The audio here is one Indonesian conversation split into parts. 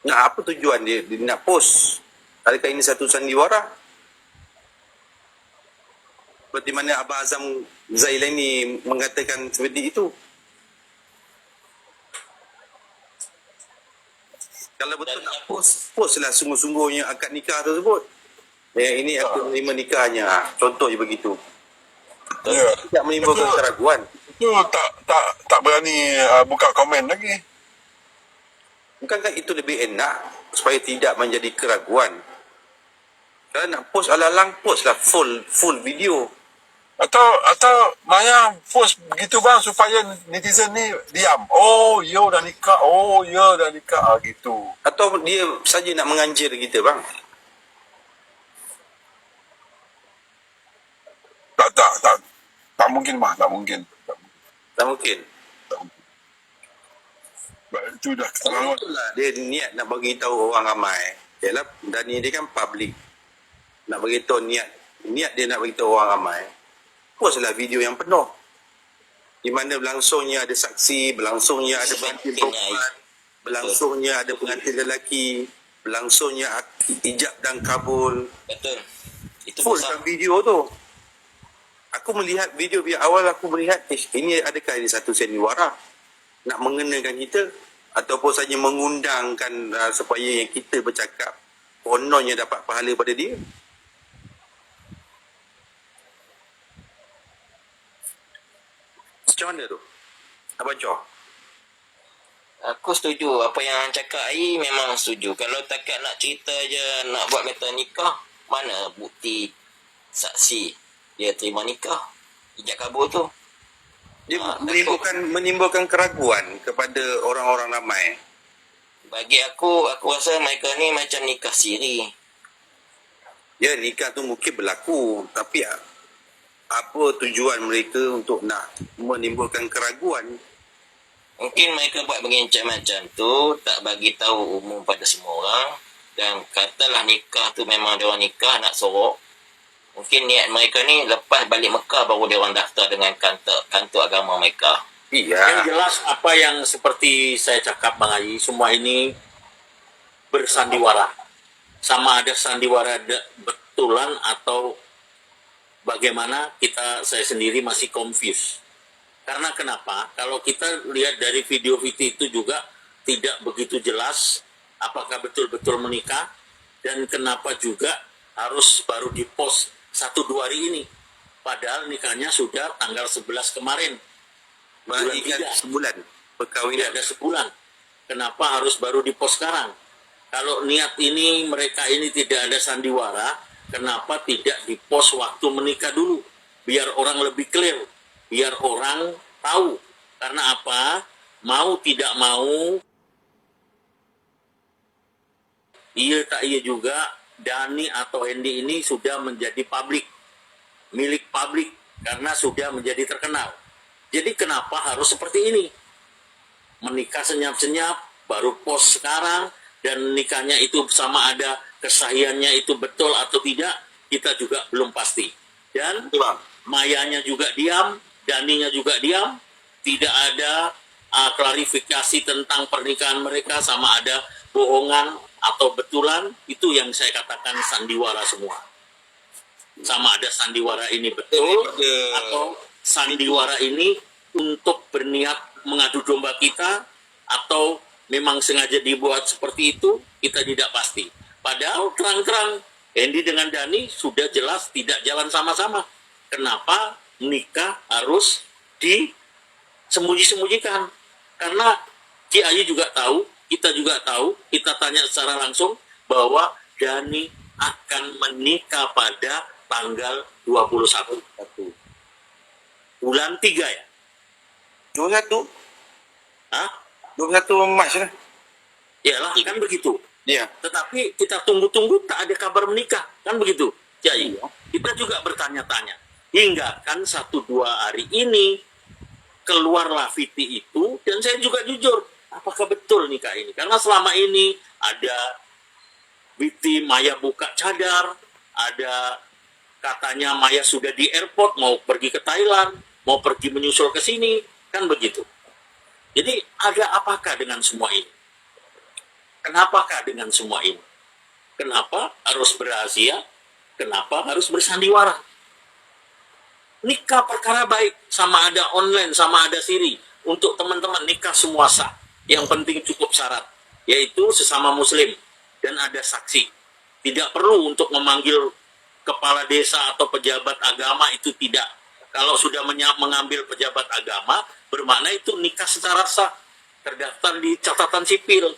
Nah, apa tujuan dia nak post? Adakah ini satu sandiwara? Seperti mana Abang Azam Zailani mengatakan seperti itu. Kalau betul nak post, postlah sungguh-sungguhnya akad nikah tersebut. Ini aku menerima nikahnya. Contoh je begitu. Ya. Tidak menimbulkan keraguan. Itu tak berani buka komen lagi. Bukankah itu lebih enak supaya tidak menjadi keraguan? Kalau nak post alang-alang, postlah full video. Atau Maya post begitu bang supaya netizen ni diam. Oh, yo dah nikah. Oh, yo dah nikah gitu. Atau dia saja nak menganjir kita bang. Tak mungkin mah, tak mungkin. Tak mungkin. Itu dah keterlaluan. Itulah dia niat nak bagi tahu orang ramai. Yalah, dan ini dia kan public. Nak bagi tahu niat dia nak bagi tahu orang ramai. Postlah video yang penuh. Di mana berlangsungnya ada saksi, berlangsungnya ada pengantin perempuan, berlangsungnya ada pengantin lelaki, berlangsungnya ijab dan kabul. Betul. Itu Full pasal video tu. Aku melihat video awal, aku melihat ini adakah ini satu sandiwara nak mengenakan kita ataupun saja mengundangkan supaya yang kita bercakap kononnya dapat pahala pada dia. Macam mana tu? Abang Chor? aku setuju apa yang cakap Ai, memang setuju. Kalau takat nak cerita je, nak buat kata nikah, mana bukti saksi dia terima nikah, ijab kabul tu? Dia menimbulkan keraguan kepada orang-orang ramai. Bagi aku rasa mereka ni macam nikah siri. Ya, nikah tu mungkin berlaku, tapi apa tujuan mereka untuk nak menimbulkan keraguan? Mungkin mereka buat begini macam tu tak bagi tahu umum pada semua orang, dan katalah nikah tu memang dia orang nikah nak sorok. Mungkin niat mereka ni lepas balik Mekah baru dia orang daftar dengan kantor agama mereka. Iya. Yang jelas apa yang seperti saya cakap Bang Haji, semua ini bersandiwara. Sama ada sandiwara betulan atau bagaimana, saya sendiri masih confused. Karena kenapa? Kalau kita lihat dari video-video itu juga tidak begitu jelas apakah betul-betul menikah, dan kenapa juga harus baru dipost 1-2 hari ini. Padahal nikahnya sudah tanggal 11 kemarin. Bulan 3. Sebulan perkawinan. Tidak ada sebulan. Kenapa harus baru dipost sekarang? Kalau niat ini, mereka ini tidak ada sandiwara, kenapa tidak dipost waktu menikah dulu? Biar orang lebih clear. Biar orang tahu. Karena apa? Mau tidak mau, iya tak iya juga, Dani atau Hendy ini sudah menjadi publik. Milik publik. Karena sudah menjadi terkenal. Jadi kenapa harus seperti ini? Menikah senyap-senyap, baru post sekarang, dan nikahnya itu sama ada kesahihannya itu betul atau tidak, kita juga belum pasti. Dan Mayanya juga diam, Daninya juga diam, tidak ada klarifikasi tentang pernikahan mereka, sama ada bohongan atau betulan. Itu yang saya katakan sandiwara semua. Sama ada sandiwara ini betul atau sandiwara ini untuk berniat mengadu domba kita, atau memang sengaja dibuat seperti itu, kita tidak pasti. Padahal terang-terang Hendy dengan Dani sudah jelas tidak jalan sama-sama. Kenapa nikah harus disembunyi-sembunyikan? Karena Ci Ayu juga tahu, kita juga tahu, kita tanya secara langsung bahwa Dani akan menikah pada tanggal 21 bulan 3 ya? 21? Hah? 21 Mac lah. Iyalah, kan begitu. Ya. Tetapi kita tunggu-tunggu tak ada kabar menikah, kan begitu? Jadi kita juga bertanya-tanya. Hingga kan 1-2 hari ini keluarlah VT itu, dan saya juga jujur, apakah betul nikah ini? Karena selama ini ada VT Maya buka cadar, ada katanya Maya sudah di airport mau pergi ke Thailand, mau pergi menyusul ke sini, kan begitu. Jadi ada apakah dengan semua ini? Kenapakah dengan semua ini? Kenapa harus berahasia? Kenapa harus bersandiwara? Nikah perkara baik, sama ada online, sama ada siri. Untuk teman-teman nikah semua sah. Yang penting cukup syarat, yaitu sesama muslim dan ada saksi. Tidak perlu untuk memanggil kepala desa atau pejabat agama, itu tidak. Kalau sudah mengambil pejabat agama, bermakna itu nikah secara sah, terdaftar di catatan sipil.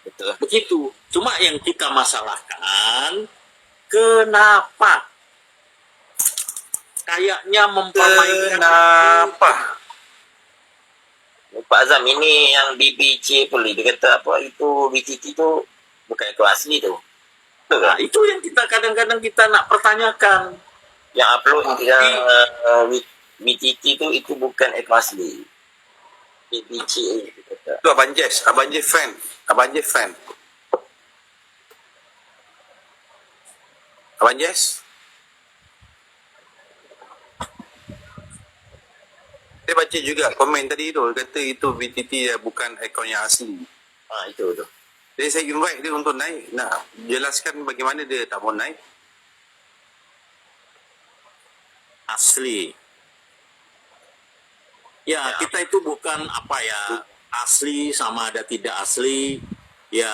Betul. Begitu. Cuma yang kita masalahkan, kenapa? Kayaknya mempermainkan. Kenapa? Pak Azam, ini yang BBC pun dia kata apa itu BTT itu bukan itu asli tu. Betul Nah, kan? itu yang kita kadang-kadang kita nak pertanyakan. Yang upload yang BTT itu bukan itu asli. BBC dia kata. Tu Abang Jess fan. Abang Jess fan. Abang Jess? Saya baca juga komen tadi tu, kata itu VTT bukan akaun yang asli. Itu tu. Jadi saya invite dia untuk naik, nak jelaskan bagaimana dia tak mau naik. Asli. Ya, kita itu bukan apa ya, asli sama ada tidak asli. Ya,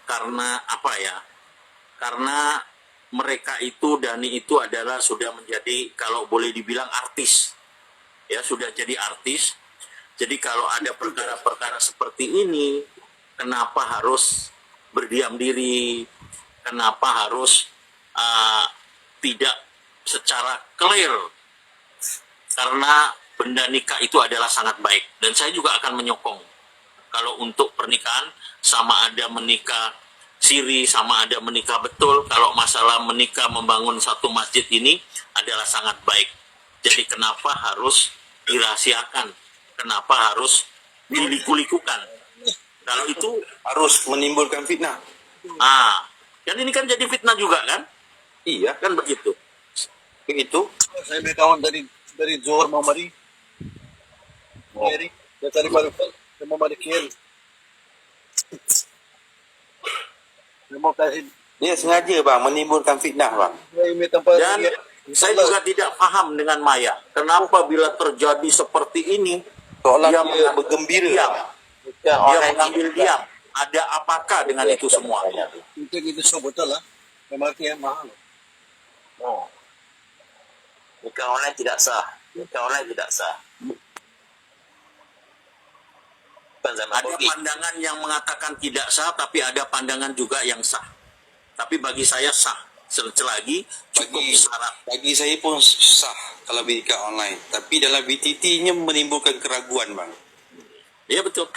karena apa ya? Karena mereka itu, Dani itu adalah sudah menjadi, kalau boleh dibilang artis. Ya, sudah jadi artis. Jadi kalau ada perkara-perkara seperti ini, kenapa harus berdiam diri? Kenapa harus tidak secara clear? Karena benda nikah itu adalah sangat baik. Dan saya juga akan menyokong. Kalau untuk pernikahan, sama ada menikah siri, sama ada menikah betul. Kalau masalah menikah membangun satu masjid ini adalah sangat baik. Jadi kenapa harus dirahasiakan? Kenapa harus diliku-likukan? Kalau itu Harus menimbulkan fitnah. kan ini kan jadi fitnah juga kan? Iya, Kan begitu. begitu. Saya punya kawan dari Johor mau mari. Dari dari baru saya mau mari KL. Saya mau kasih Dia sengaja bang menimbulkan fitnah bang. saya punya tempat Dan saya juga tidak paham dengan Maya. Kenapa bila terjadi seperti ini, Seolah dia dia bergembira. diam. Bukan Dia online mengambil juga. diam. Ada apakah dengan itu semua? itu so betul lah. MRT yang mahal. Oh. Nikah online tidak sah. Nikah online tidak sah. Bukan zaman Ada Covid. pandangan yang mengatakan tidak sah, tapi ada pandangan juga yang sah. Tapi bagi saya sah. Selagi cukup Bagi syarat. bagi saya pun sah kalau nikah online. Tapi dalam VTT-nya menimbulkan keraguan bang. Ya betul.